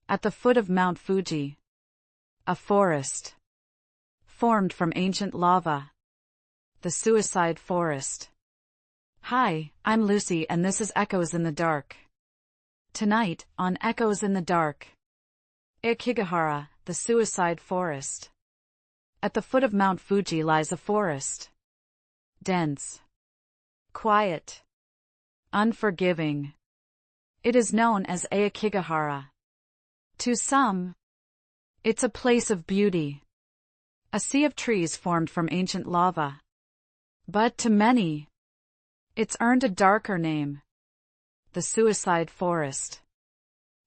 At the foot of Mount Fuji. A forest. Formed from ancient lava. The suicide forest. Hi, I'm Lucy and this is Echoes in the Dark. Tonight, on Echoes in the Dark. Aokigahara, the suicide forest. At the foot of Mount Fuji lies a forest. Dense. Quiet. Unforgiving. It is known as Aokigahara. To some, it's a place of beauty. A sea of trees formed from ancient lava. But to many, it's earned a darker name. The suicide forest.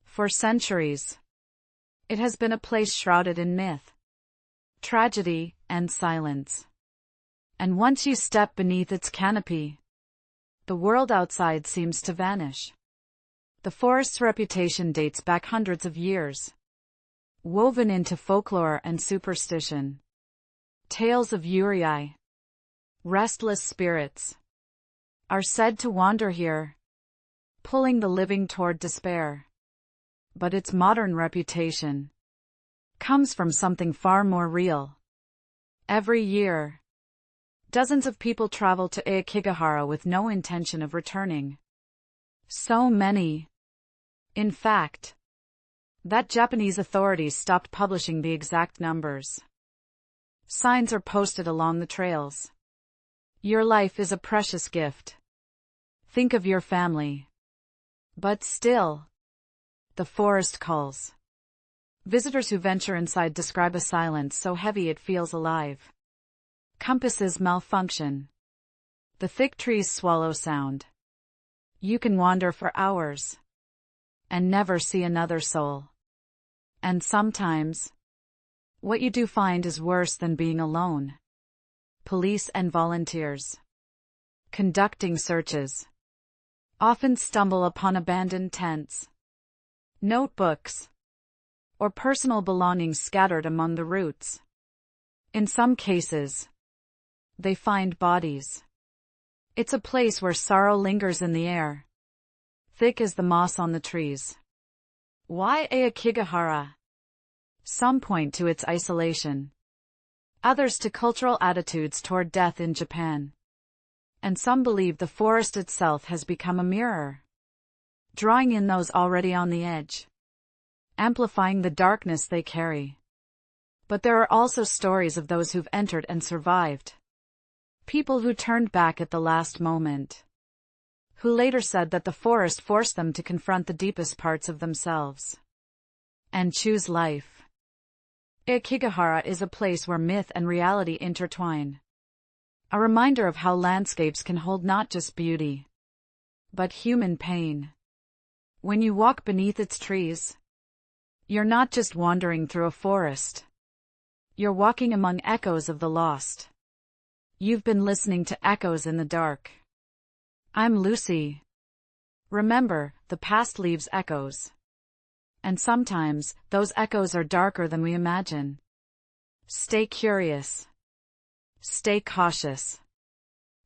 For centuries, it has been a place shrouded in myth, tragedy, and silence. And once you step beneath its canopy, the world outside seems to vanish. The forest's reputation dates back hundreds of years, woven into folklore and superstition. Tales of eerie, restless spirits, are said to wander here, pulling the living toward despair. But its modern reputation comes from something far more real. Every year, dozens of people travel to Aokigahara with no intention of returning. So many, in fact, that Japanese authorities stopped publishing the exact numbers. Signs are posted along the trails. Your life is a precious gift. Think of your family. But still, the forest calls. Visitors who venture inside describe a silence so heavy it feels alive. Compasses malfunction. The thick trees swallow sound. You can wander for hours and never see another soul. And sometimes, what you do find is worse than being alone. Police and volunteers, conducting searches, often stumble upon abandoned tents, notebooks, or personal belongings scattered among the roots. In some cases, they find bodies. It's a place where sorrow lingers in the air, thick as the moss on the trees. Why Aokigahara? Some point to its isolation, others to cultural attitudes toward death in Japan. And some believe the forest itself has become a mirror, drawing in those already on the edge, amplifying the darkness they carry. But there are also stories of those who've entered and survived. People who turned back at the last moment, who later said that the forest forced them to confront the deepest parts of themselves and choose life. Aokigahara is a place where myth and reality intertwine. A reminder of how landscapes can hold not just beauty, but human pain. When you walk beneath its trees, you're not just wandering through a forest. You're walking among echoes of the lost. You've been listening to Echoes in the Dark. I'm Lucy. Remember, the past leaves echoes. And sometimes, those echoes are darker than we imagine. Stay curious. Stay cautious.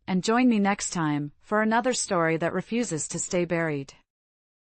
And join me next time, for another story that refuses to stay buried.